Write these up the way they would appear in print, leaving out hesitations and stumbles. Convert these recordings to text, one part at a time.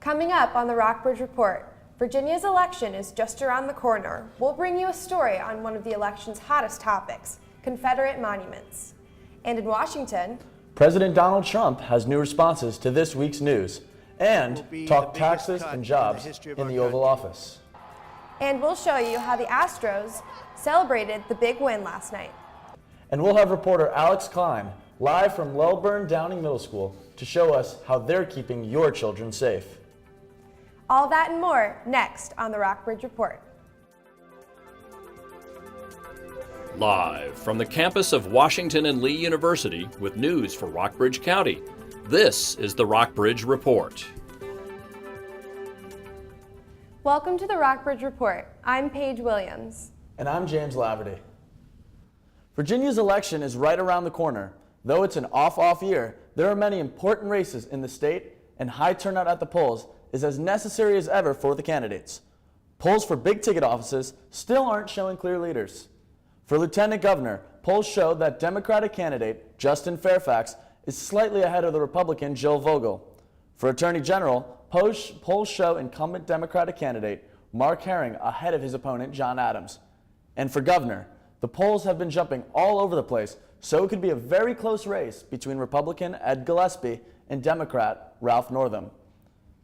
Coming up on the Rockbridge Report, Virginia's election is just around the corner. We'll bring you a story on one of the election's hottest topics, Confederate monuments. And in Washington, President Donald Trump has new responses to this week's news and talk taxes and jobs in the Oval Office. And we'll show you how the Astros celebrated the big win last night. And we'll have reporter Alex Klein live from Lelburn Downing Middle School to show us how they're keeping your children safe. All that and more next on the Rockbridge Report. Live from the campus of Washington and Lee University with news for Rockbridge County, this is the Rockbridge Report. Welcome to the Rockbridge Report. I'm Paige Williams. And I'm James Laverty. Virginia's election is right around the corner. Though it's an off year, there are many important races in the state, and high turnout at the polls is as necessary as ever for the candidates. Polls for big ticket offices still aren't showing clear leaders. For Lieutenant Governor, polls show that Democratic candidate Justin Fairfax is slightly ahead of the Republican Jill Vogel. For Attorney General, polls show incumbent Democratic candidate Mark Herring ahead of his opponent John Adams. And for Governor, the polls have been jumping all over the place, so it could be a very close race between Republican Ed Gillespie and Democrat Ralph Northam.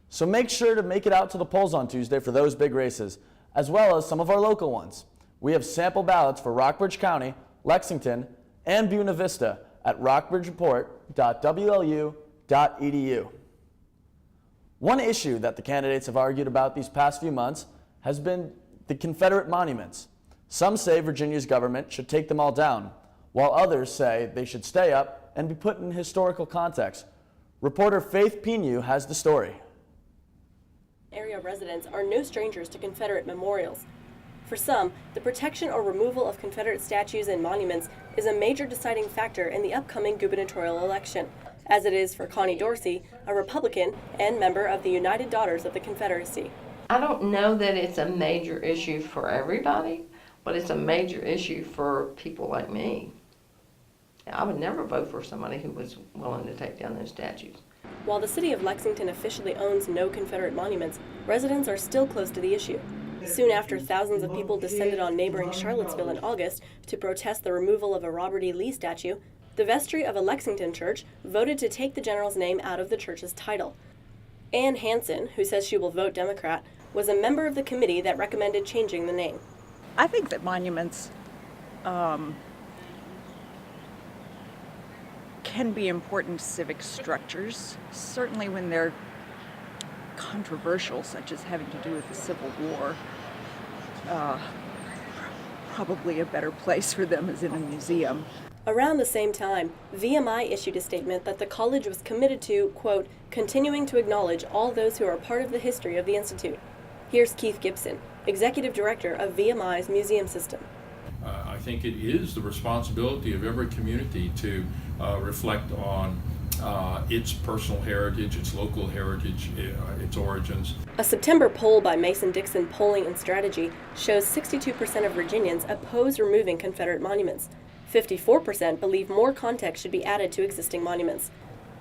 So make sure to make it out to the polls on Tuesday for those big races, as well as some of our local ones. We have sample ballots for Rockbridge County, Lexington, and Buena Vista at rockbridgereport.wlu.edu. One issue that the candidates have argued about these past few months has been the Confederate monuments. Some say Virginia's government should take them all down, while others say they should stay up and be put in historical context. Reporter Faith Pinu has the story. Area residents are no strangers to Confederate memorials. For some, the protection or removal of Confederate statues and monuments is a major deciding factor in the upcoming gubernatorial election, as it is for Connie Dorsey, a Republican and member of the United Daughters of the Confederacy. I don't know that it's a major issue for everybody, but it's a major issue for people like me. I would never vote for somebody who was willing to take down those statues. While the city of Lexington officially owns no Confederate monuments, residents are still close to the issue. Soon after thousands of people descended on neighboring Charlottesville in August to protest the removal of a Robert E. Lee statue, the vestry of a Lexington church voted to take the general's name out of the church's title. Ann Hansen, who says she will vote Democrat, was a member of the committee that recommended changing the name. I think that monuments can be important civic structures, certainly when they're controversial, such as having to do with the Civil War. Probably a better place for them is in a museum. Around the same time, VMI issued a statement that the college was committed to, quote, continuing to acknowledge all those who are part of the history of the Institute. Here's Keith Gibson, Executive Director of VMI's museum system. I think it is the responsibility of every community to reflect on its personal heritage, its local heritage, its origins. A September poll by Mason-Dixon Polling and Strategy shows 62% of Virginians oppose removing Confederate monuments. 54% believe more context should be added to existing monuments.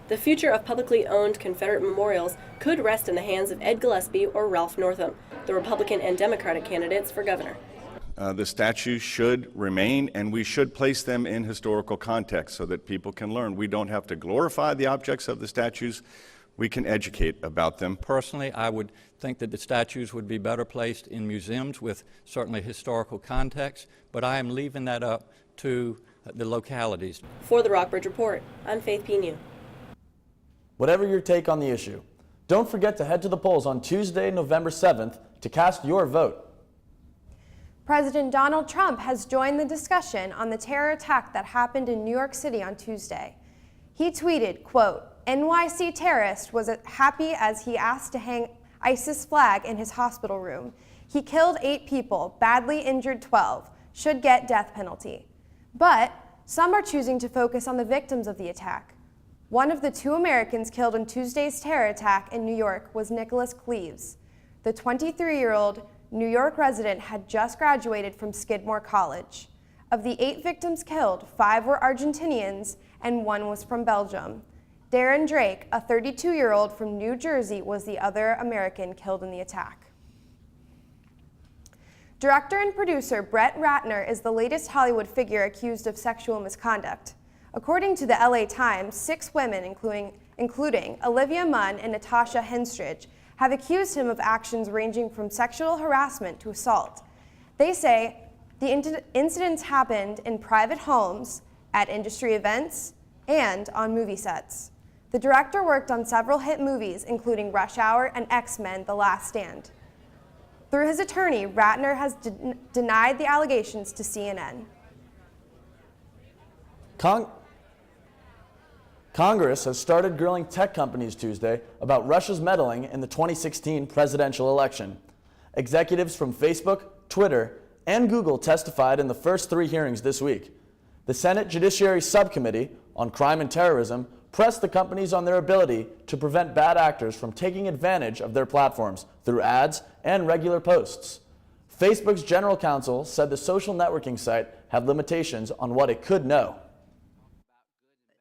The future of publicly owned Confederate memorials could rest in the hands of Ed Gillespie or Ralph Northam, the Republican and Democratic candidates for governor. The statues should remain, and we should place them in historical context so that people can learn. We don't have to glorify the objects of the statues. We can educate about them. Personally, I would think that the statues would be better placed in museums with certainly historical context, but I am leaving that up to the localities. For the Rockbridge Report, I'm Faith Pinu. Whatever your take on the issue, don't forget to head to the polls on Tuesday, November 7th to cast your vote. President Donald Trump has joined the discussion on the terror attack that happened in New York City on Tuesday. He tweeted, quote, NYC terrorist was happy as he asked to hang ISIS flag in his hospital room. He killed 8 people, badly injured 12, should get death penalty. But some are choosing to focus on the victims of the attack. One of the 2 Americans killed in Tuesday's terror attack in New York was Nicholas Cleves. The 23-year-old New York resident had just graduated from Skidmore College. Of the 8 victims killed, 5 were Argentinians and 1 was from Belgium. Darren Drake, a 32-year-old from New Jersey, was the other American killed in the attack. Director and producer Brett Ratner is the latest Hollywood figure accused of sexual misconduct. According to the LA Times, 6 women, including Olivia Munn and Natasha Henstridge, have accused him of actions ranging from sexual harassment to assault. They say the incidents happened in private homes, at industry events, and on movie sets. The director worked on several hit movies, including Rush Hour and X-Men: The Last Stand. Through his attorney, Ratner has denied the allegations to CNN. Congress has started grilling tech companies Tuesday about Russia's meddling in the 2016 presidential election. Executives from Facebook, Twitter, and Google testified in the first 3 hearings this week. The Senate Judiciary Subcommittee on Crime and Terrorism pressed the companies on their ability to prevent bad actors from taking advantage of their platforms through ads and regular posts. Facebook's general counsel said the social networking site had limitations on what it could know.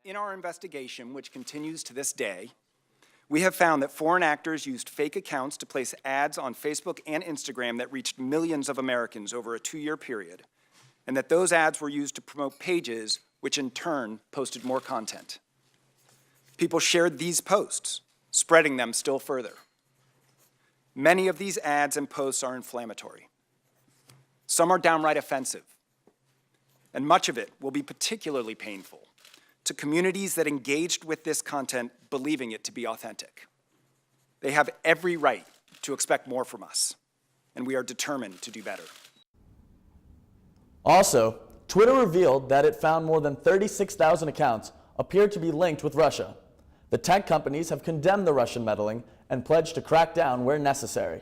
In our investigation, which continues to this day, we have found that foreign actors used fake accounts to place ads on Facebook and Instagram that reached millions of Americans over a 2-year period, and that those ads were used to promote pages, which in turn posted more content. People shared these posts, spreading them still further. Many of these ads and posts are inflammatory. Some are downright offensive, and much of it will be particularly painful to communities that engaged with this content believing it to be authentic. They have every right to expect more from us, and we are determined to do better. Also, Twitter revealed that it found more than 36,000 accounts appeared to be linked with Russia. The tech companies have condemned the Russian meddling and pledged to crack down where necessary.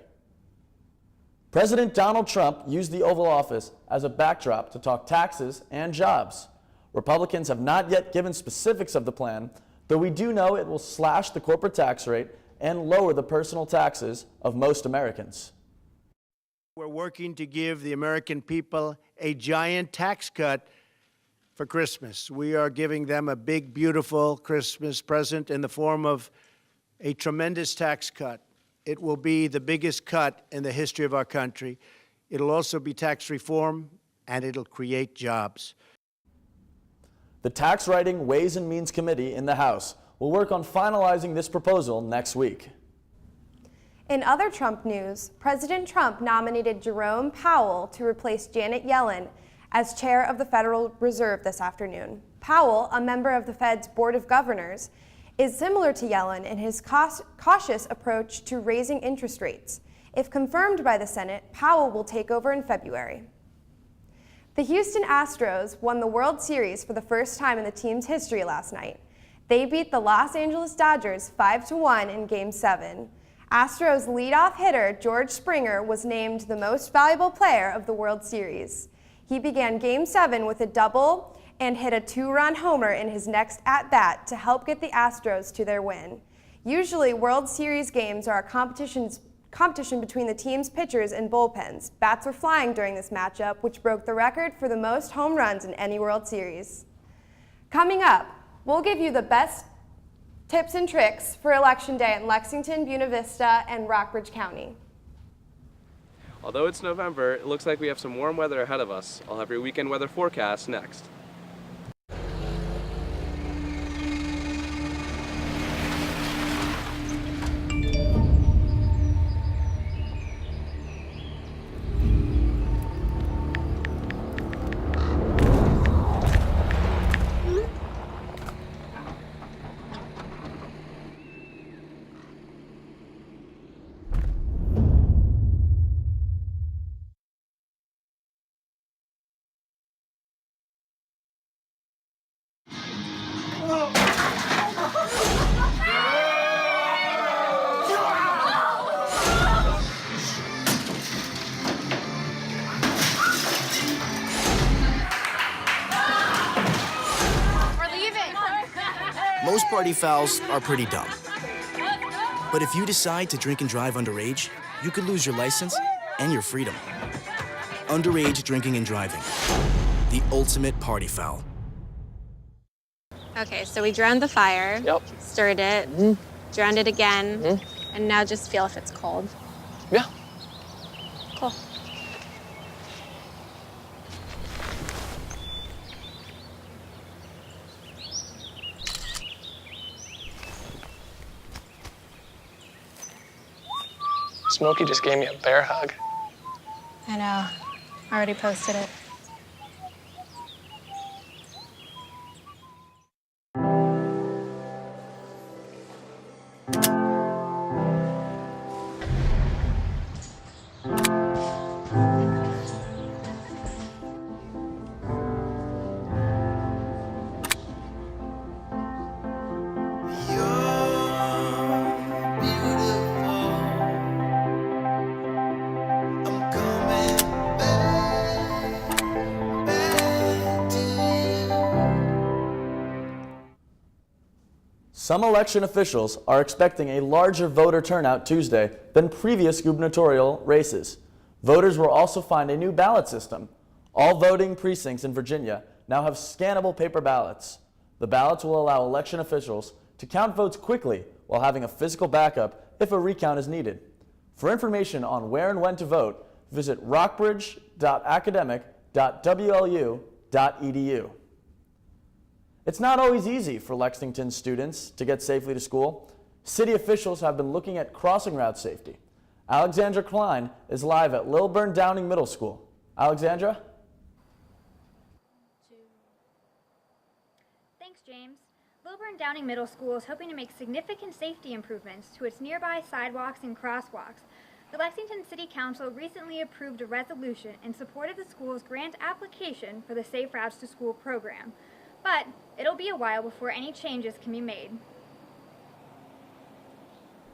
President Donald Trump used the Oval Office as a backdrop to talk taxes and jobs. Republicans have not yet given specifics of the plan, though we do know it will slash the corporate tax rate and lower the personal taxes of most Americans. We're working to give the American people a giant tax cut for Christmas. We are giving them a big, beautiful Christmas present in the form of a tremendous tax cut. It will be the biggest cut in the history of our country. It'll also be tax reform, and it'll create jobs. The Tax Writing Ways and Means Committee in the House will work on finalizing this proposal next week. In other Trump news, President Trump nominated Jerome Powell to replace Janet Yellen as chair of the Federal Reserve this afternoon. Powell, a member of the Fed's Board of Governors, is similar to Yellen in his cautious approach to raising interest rates. If confirmed by the Senate, Powell will take over in February. The Houston Astros won the World Series for the first time in the team's history last night. They beat the Los Angeles Dodgers 5-1 in Game 7. Astros leadoff hitter George Springer was named the most valuable player of the World Series. He began Game 7 with a double and hit a 2-run homer in his next at-bat to help get the Astros to their win. Usually, World Series games are a competition between the team's pitchers and bullpens. Bats were flying during this matchup, which broke the record for the most home runs in any World Series. Coming up, we'll give you the best tips and tricks for Election Day in Lexington, Buena Vista, and Rockbridge County. Although it's November, it looks like we have some warm weather ahead of us. I'll have your weekend weather forecast next. Most party fouls are pretty dumb. But if you decide to drink and drive underage, you could lose your license and your freedom. Underage drinking and driving. The ultimate party foul. Okay, so we drowned the fire. Yep. Stirred it. Drowned it again. And now just feel if it's cold. Yeah. Cool. Smokey just gave me a bear hug. I know. I already posted it. Some election officials are expecting a larger voter turnout Tuesday than previous gubernatorial races. Voters will also find a new ballot system. All voting precincts in Virginia now have scannable paper ballots. The ballots will allow election officials to count votes quickly while having a physical backup if a recount is needed. For information on where and when to vote, visit rockbridge.academic.wlu.edu. It's not always easy for Lexington students to get safely to school. City officials have been looking at crossing route safety. Alexandra Klein is live at Lilburn Downing Middle School. Alexandra? Thanks, James. Lilburn Downing Middle School is hoping to make significant safety improvements to its nearby sidewalks and crosswalks. The Lexington City Council recently approved a resolution in support of the school's grant application for the Safe Routes to School program. But it'll be a while before any changes can be made.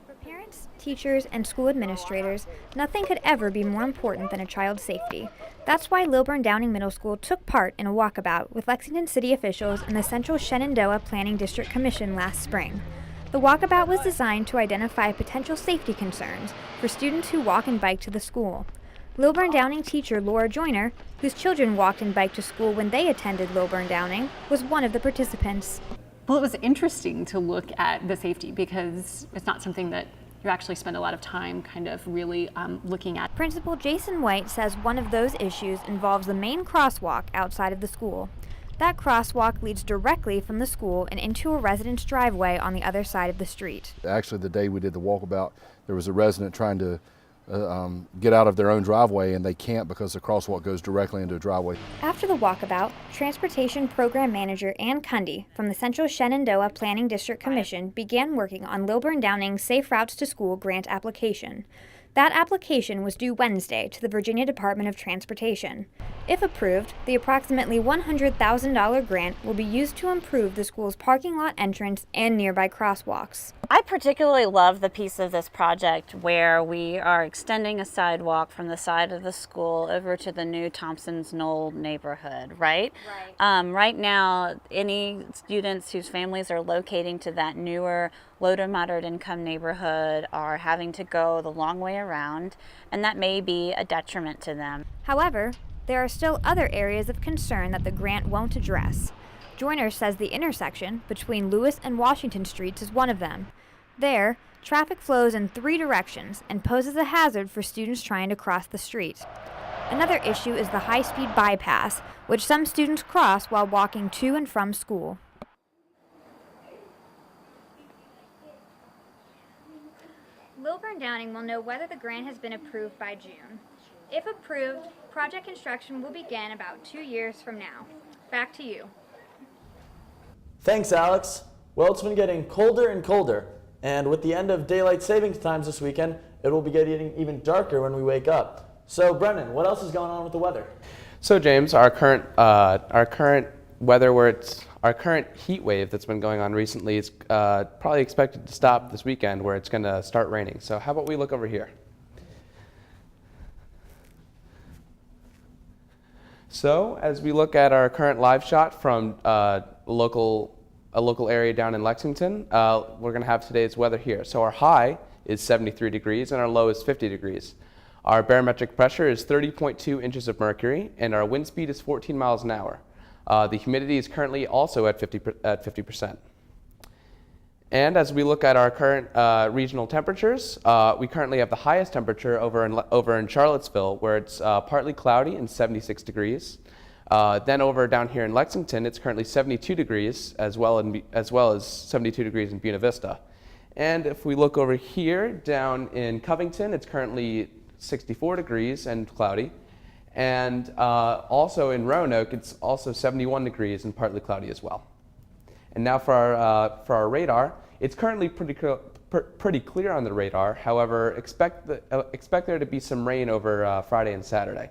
For parents, teachers, and school administrators, nothing could ever be more important than a child's safety. That's why Lilburn Downing Middle School took part in a walkabout with Lexington City officials and the Central Shenandoah Planning District Commission last spring. The walkabout was designed to identify potential safety concerns for students who walk and bike to the school. Lilburn Downing teacher Laura Joyner, whose children walked and biked to school when they attended Lilburn Downing, was one of the participants. Well, it was interesting to look at the safety because it's not something that you actually spend a lot of time kind of really looking at. Principal Jason White says one of those issues involves the main crosswalk outside of the school. That crosswalk leads directly from the school and into a resident's driveway on the other side of the street. Actually, the day we did the walkabout, there was a resident trying to get out of their own driveway, and they can't because the crosswalk goes directly into a driveway. After the walkabout, Transportation Program Manager Ann Cundy from the Central Shenandoah Planning District Commission began working on Lilburn Downing's Safe Routes to School grant application. That application was due Wednesday to the Virginia Department of Transportation. If approved, the approximately $100,000 grant will be used to improve the school's parking lot entrance and nearby crosswalks. I particularly love the piece of this project where we are extending a sidewalk from the side of the school over to the new Thompson's Knoll neighborhood, right? Right now, any students whose families are locating to that newer low to moderate income neighborhood are having to go the long way around, and that may be a detriment to them. However, there are still other areas of concern that the grant won't address. Joyner says the intersection between Lewis and Washington Streets is one of them. There, traffic flows in 3 directions and poses a hazard for students trying to cross the street. Another issue is the high-speed bypass, which some students cross while walking to and from school. Lilburn Downing will know whether the grant has been approved by June. If approved, project construction will begin about 2 years from now. Back to you. Thanks, Alex. Well, it's been getting colder and colder, and with the end of daylight savings times this weekend, it will be getting even darker when we wake up. So, Brennan, what else is going on with the weather? So, James, our current weather, our current heat wave that's been going on recently is probably expected to stop this weekend, where it's going to start raining. So, how about we look over here? So, as we look at our current live shot from a local area down in Lexington, we're going to have today's weather here. So our high is 73 degrees and our low is 50 degrees. Our barometric pressure is 30.2 inches of mercury and our wind speed is 14 miles an hour. The humidity is currently also at 50%. And as we look at our current regional temperatures, we currently have the highest temperature over in Charlottesville, where it's partly cloudy and 76 degrees. Then over down here in Lexington, it's currently 72 degrees, as well as 72 degrees in Buena Vista. And if we look over here down in Covington, it's currently 64 degrees and cloudy. And also in Roanoke, it's also 71 degrees and partly cloudy as well. And now for our radar, it's currently pretty clear on the radar. However, expect there to be some rain over Friday and Saturday.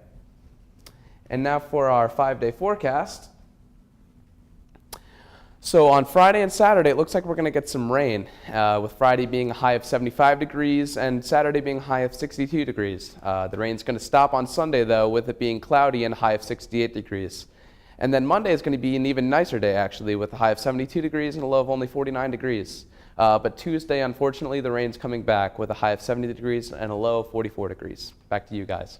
And now for our 5-day forecast. So on Friday and Saturday, it looks like we're going to get some rain, with Friday being a high of 75 degrees and Saturday being a high of 62 degrees. The rain's going to stop on Sunday, though, with it being cloudy and a high of 68 degrees. And then Monday is going to be an even nicer day, actually, with a high of 72 degrees and a low of only 49 degrees. But Tuesday, unfortunately, the rain's coming back with a high of 70 degrees and a low of 44 degrees. Back to you guys.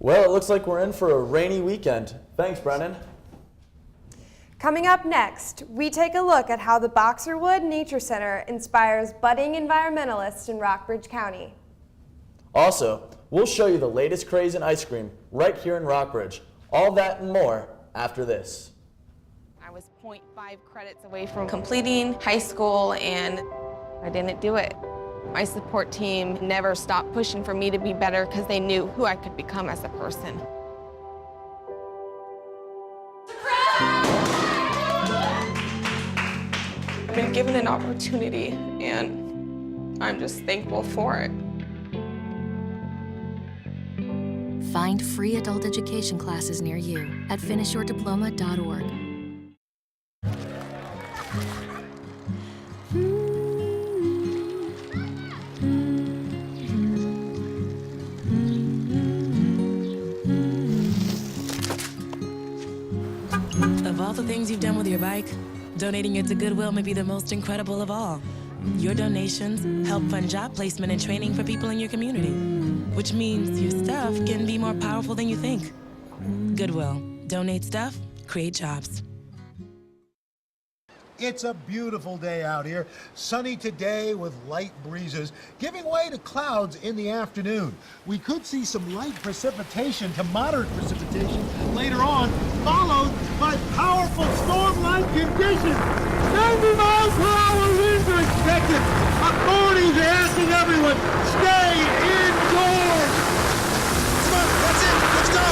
Well, it looks like we're in for a rainy weekend. Thanks, Brennan. Coming up next, we take a look at how the Boxerwood Nature Center inspires budding environmentalists in Rockbridge County. Also, we'll show you the latest craze in ice cream right here in Rockbridge. All that and more after this. I was 0.5 credits away from completing high school and I didn't do it. My support team never stopped pushing for me to be better because they knew who I could become as a person. I've been given an opportunity and I'm just thankful for it. Find free adult education classes near you at finishyourdiploma.org. Of all the things you've done with your bike, donating it to Goodwill may be the most incredible of all. Your donations help fund job placement and training for people in your community, which means your stuff can be more powerful than you think. Goodwill. Donate stuff, create jobs. It's a beautiful day out here. Sunny today with light breezes, giving way to clouds in the afternoon. We could see some light precipitation to moderate precipitation later on, followed by powerful storm-like conditions. 90 miles per hour winds are expected. Authorities are asking everyone, stay indoors. Come on, that's it. Let's go.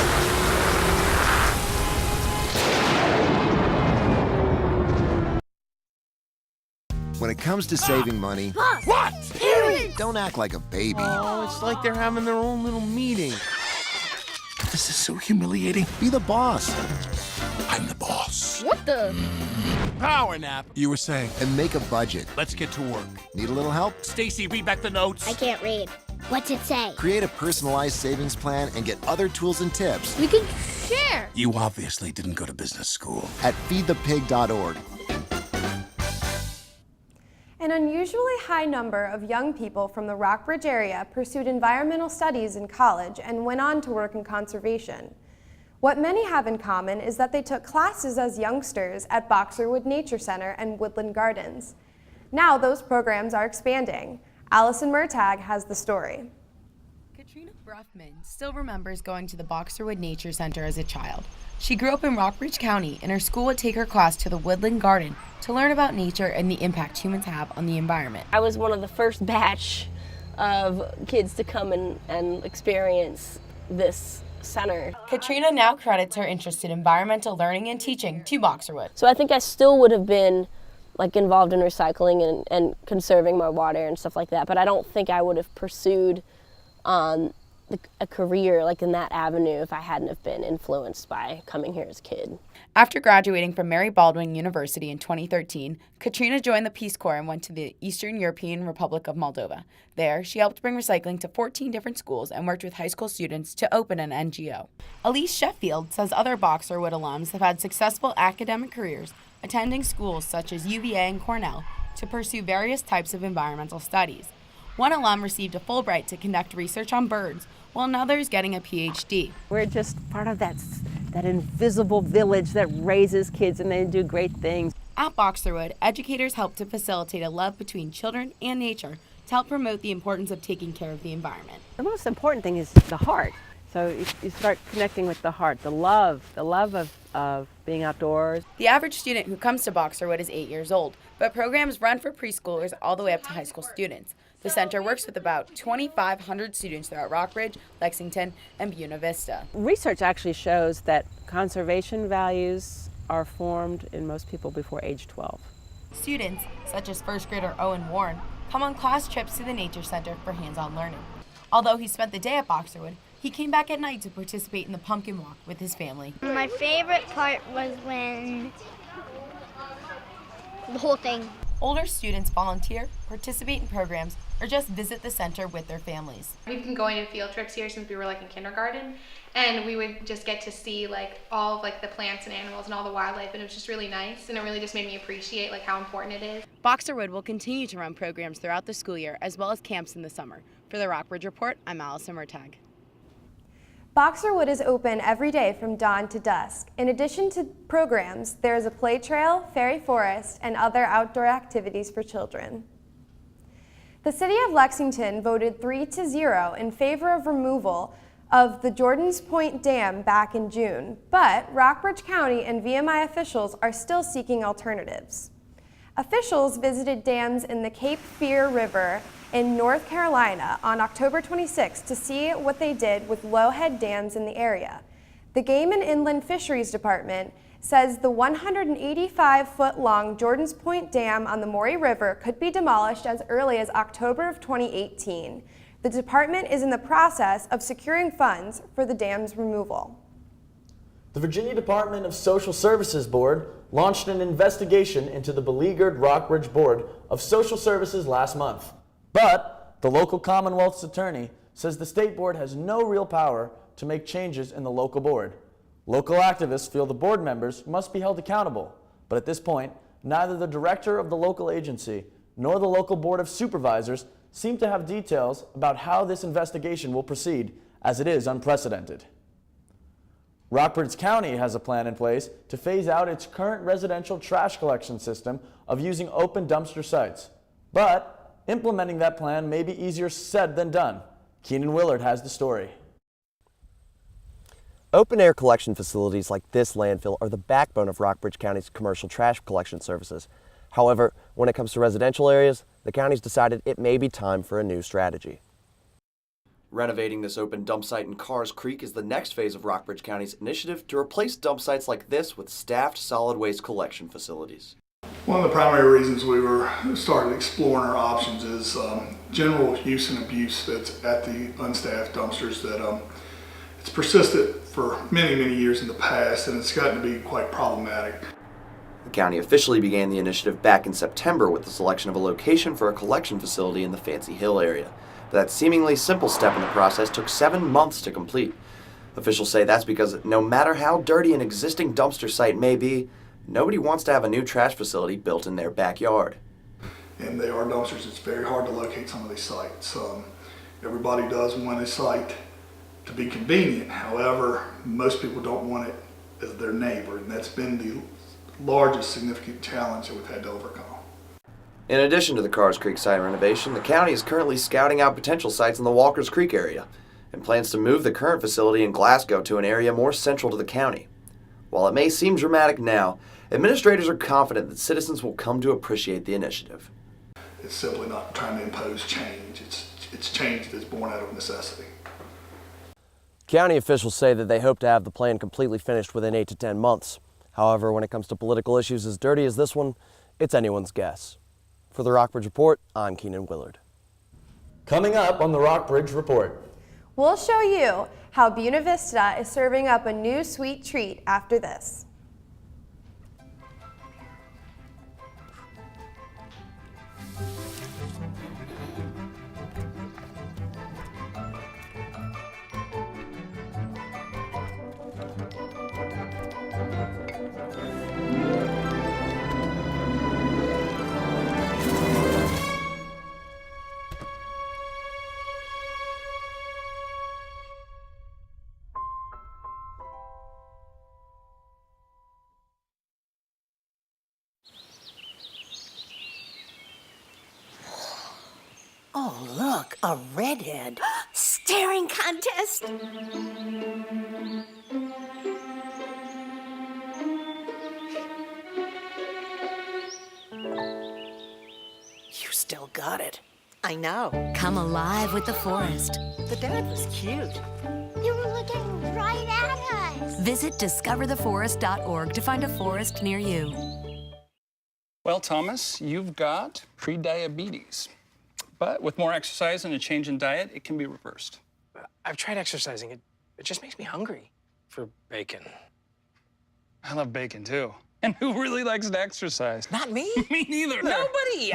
When it comes to saving money, What? Parents! don't act like a baby. Oh, it's like they're having their own little meeting. This is so humiliating. Be the boss. I'm the boss. What the? Power nap. You were saying. And make a budget. Let's get to work. Need a little help? Stacy, read back the notes. I can't read. What's it say? Create a personalized savings plan and get other tools and tips. We can share. You obviously didn't go to business school. At feedthepig.org. An unusually high number of young people from the Rockbridge area pursued environmental studies in college and went on to work in conservation. What many have in common is that they took classes as youngsters at Boxerwood Nature Center and Woodland Gardens. Now those programs are expanding. Allison Murtagh has the story. Katrina Bruffman still remembers going to the Boxerwood Nature Center as a child. She grew up in Rockbridge County, and her school would take her class to the Woodland Garden to learn about nature and the impact humans have on the environment. I was one of the first batch of kids to come and experience this center. Katrina now credits her interest in environmental learning and teaching to Boxerwood. So I think I still would have been involved in recycling and conserving my water and stuff like that, but I don't think I would have pursued a career in that avenue if I hadn't have been influenced by coming here as a kid. After graduating from Mary Baldwin University in 2013, Katrina joined the Peace Corps and went to the Eastern European Republic of Moldova. There, she helped bring recycling to 14 different schools and worked with high school students to open an NGO. Elise Sheffield says other Boxerwood alums have had successful academic careers attending schools such as UVA and Cornell to pursue various types of environmental studies. One alum received a Fulbright to conduct research on birds, while another is getting a PhD. We're just part of that that invisible village that raises kids and they do great things. At Boxerwood, educators help to facilitate a love between children and nature to help promote the importance of taking care of the environment. The most important thing is the heart. So you start connecting with the heart, the love of being outdoors. The average student who comes to Boxerwood is 8 years old, but programs run for preschoolers all the way up to high school students. The center works with about 2,500 students throughout Rockbridge, Lexington, and Buena Vista. Research actually shows that conservation values are formed in most people before age 12. Students, such as first grader Owen Warren, come on class trips to the Nature Center for hands-on learning. Although he spent the day at Boxerwood, he came back at night to participate in the pumpkin walk with his family. My favorite part was when the whole thing. Older students volunteer, participate in programs, or just visit the center with their families. We've been going on field trips here since we were in kindergarten, and we would just get to see all of the plants and animals and all the wildlife, and it was just really nice, and it really just made me appreciate how important it is. Boxerwood will continue to run programs throughout the school year as well as camps in the summer. For the Rockbridge Report, I'm Allison Murtagh. Boxerwood is open every day from dawn to dusk. In addition to programs, there is a play trail, fairy forest, and other outdoor activities for children. The city of Lexington voted 3-0 in favor of removal of the Jordan's Point Dam back in June, but Rockbridge County and VMI officials are still seeking alternatives. Officials visited dams in the Cape Fear River in North Carolina on October 26 to see what they did with low-head dams in the area. The Game and Inland Fisheries Department says the 185-foot-long Jordan's Point Dam on the Maury River could be demolished as early as October of 2018. The department is in the process of securing funds for the dam's removal. The Virginia Department of Social Services Board launched an investigation into the beleaguered Rockbridge Board of Social Services last month. But the local Commonwealth's attorney says the state board has no real power to make changes in the local board. Local activists feel the board members must be held accountable, but at this point, neither the director of the local agency nor the local board of supervisors seem to have details about how this investigation will proceed, as it is unprecedented. Rockbridge County has a plan in place to phase out its current residential trash collection system of using open dumpster sites. But implementing that plan may be easier said than done. Keenan Willard has the story. Open-air collection facilities like this landfill are the backbone of Rockbridge County's commercial trash collection services. However, when it comes to residential areas, the county's decided it may be time for a new strategy. Renovating this open dump site in Carrs Creek is the next phase of Rockbridge County's initiative to replace dump sites like this with staffed solid waste collection facilities. One of the primary reasons we were started exploring our options is general use and abuse that's at the unstaffed dumpsters that it's persisted for many, many years in the past, and it's gotten to be quite problematic. The county officially began the initiative back in September with the selection of a location for a collection facility in the Fancy Hill area. But that seemingly simple step in the process took 7 months to complete. Officials say that's because no matter how dirty an existing dumpster site may be, nobody wants to have a new trash facility built in their backyard. And they are dumpsters. It's very hard to locate some of these sites. Everybody does want a site to be convenient. However, most people don't want it as their neighbor, and that's been the largest significant challenge that we've had to overcome. In addition to the Carrs Creek site renovation, the county is currently scouting out potential sites in the Walkers Creek area and plans to move the current facility in Glasgow to an area more central to the county. While it may seem dramatic now, administrators are confident that citizens will come to appreciate the initiative. It's simply not trying to impose change. It's change that's born out of necessity. County officials say that they hope to have the plan completely finished within 8 to 10 months. However, when it comes to political issues as dirty as this one, it's anyone's guess. For the Rockbridge Report, I'm Keenan Willard. Coming up on the Rockbridge Report. We'll show you how Buena Vista is serving up a new sweet treat after this. redhead. Staring contest. You still got it. I know. Come alive with the forest. The dad was cute. They were looking right at us. Visit discovertheforest.org to find a forest near you. Well, Thomas, you've got prediabetes. But with more exercise and a change in diet, it can be reversed. I've tried exercising. It just makes me hungry for bacon. I love bacon, too. And who really likes to exercise? Not me. Me neither. Nobody.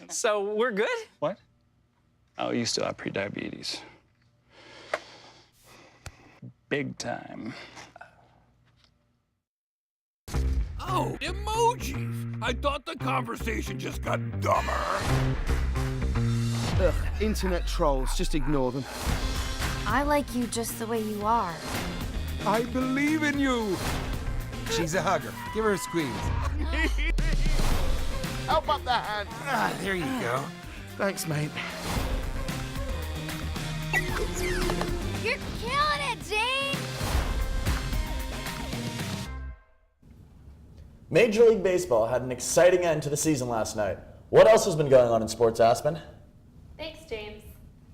So we're good? What? Oh, you still have prediabetes. Big time. Oh, emojis! I thought the conversation just got dumber. Ugh, internet trolls, just ignore them. I like you just the way you are. I believe in you. She's a hugger. Give her a squeeze. How about the hand? Ah, there you go. Thanks, mate. You're killing it, Zane! Major League Baseball had an exciting end to the season last night. What else has been going on in sports, Aspen? Thanks, James.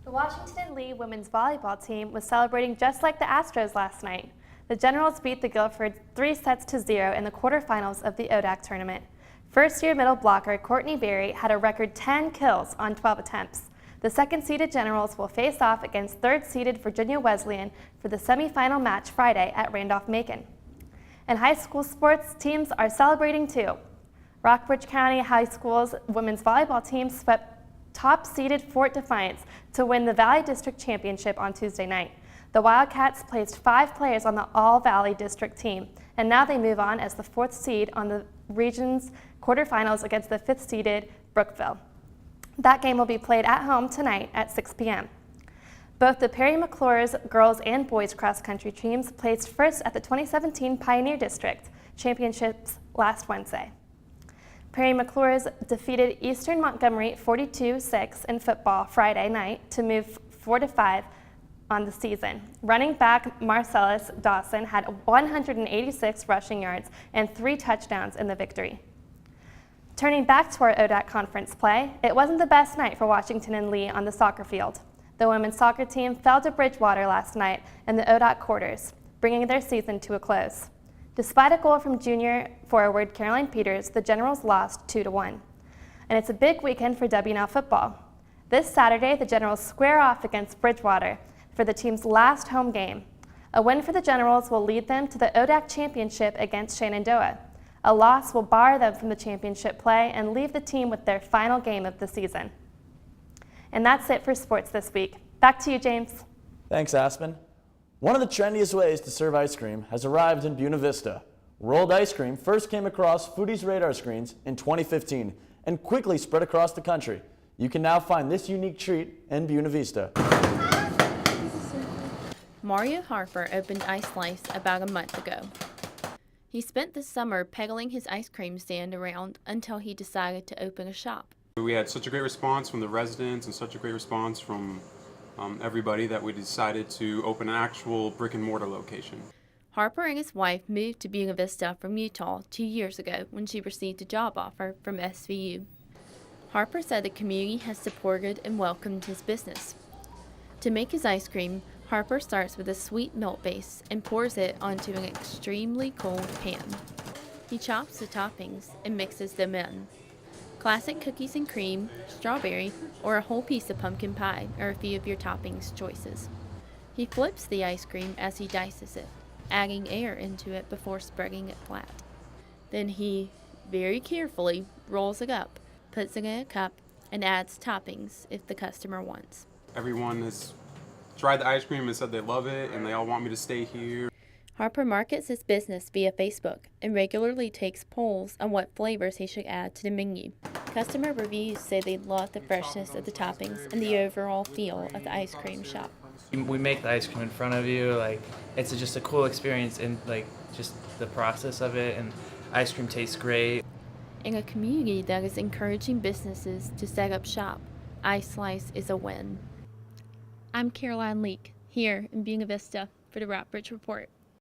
The Washington Lee women's volleyball team was celebrating just like the Astros last night. The Generals beat the Guilfords 3-0 in the quarterfinals of the ODAC tournament. First-year middle blocker Courtney Berry had a record 10 kills on 12 attempts. The second-seeded Generals will face off against third-seeded Virginia Wesleyan for the semifinal match Friday at Randolph-Macon. And high school sports teams are celebrating too. Rockbridge County High School's women's volleyball team swept top-seeded Fort Defiance to win the Valley District Championship on Tuesday night. The Wildcats placed 5 players on the All-Valley District team, and now they move on as the 4th seed on the region's quarterfinals against the 5th-seeded Brookville. That game will be played at home tonight at 6 p.m. Both the Perry McClure's girls and boys cross-country teams placed first at the 2017 Pioneer District Championships last Wednesday. Perry McClure's defeated Eastern Montgomery 42-6 in football Friday night to move 4-5 on the season. Running back Marcellus Dawson had 186 rushing yards and 3 touchdowns in the victory. Turning back to our ODAC conference play, it wasn't the best night for Washington and Lee on the soccer field. The women's soccer team fell to Bridgewater last night in the ODAC quarters, bringing their season to a close. Despite a goal from junior forward Caroline Peters, the Generals lost 2-1. And it's a big weekend for WNL football. This Saturday, the Generals square off against Bridgewater for the team's last home game. A win for the Generals will lead them to the ODAC championship against Shenandoah. A loss will bar them from the championship play and leave the team with their final game of the season. And that's it for sports this week. Back to you, James. Thanks, Aspen. One of the trendiest ways to serve ice cream has arrived in Buena Vista. Rolled ice cream first came across foodies' radar screens in 2015 and quickly spread across the country. You can now find this unique treat in Buena Vista. Mario Harper opened Ice Slice about a month ago. He spent the summer peddling his ice cream stand around until he decided to open a shop. We had such a great response from the residents and such a great response from everybody that we decided to open an actual brick and mortar location. Harper and his wife moved to Buena Vista from Utah 2 years ago when she received a job offer from SVU. Harper said the community has supported and welcomed his business. To make his ice cream, Harper starts with a sweet milk base and pours it onto an extremely cold pan. He chops the toppings and mixes them in. Classic cookies and cream, strawberry, or a whole piece of pumpkin pie are a few of your toppings choices. He flips the ice cream as he dices it, adding air into it before spreading it flat. Then he, very carefully, rolls it up, puts it in a cup, and adds toppings if the customer wants. Everyone has tried the ice cream and said they love it and they all want me to stay here. Harper markets his business via Facebook and regularly takes polls on what flavors he should add to the menu. Customer reviews say they love the freshness of the toppings and the overall feel of the ice cream shop. We make the ice cream in front of you, it's just a cool experience and just the process of it, and ice cream tastes great. In a community that is encouraging businesses to set up shop, iSlice is a win. I'm Caroline Leake, here in Buena Vista for the Rockbridge Report.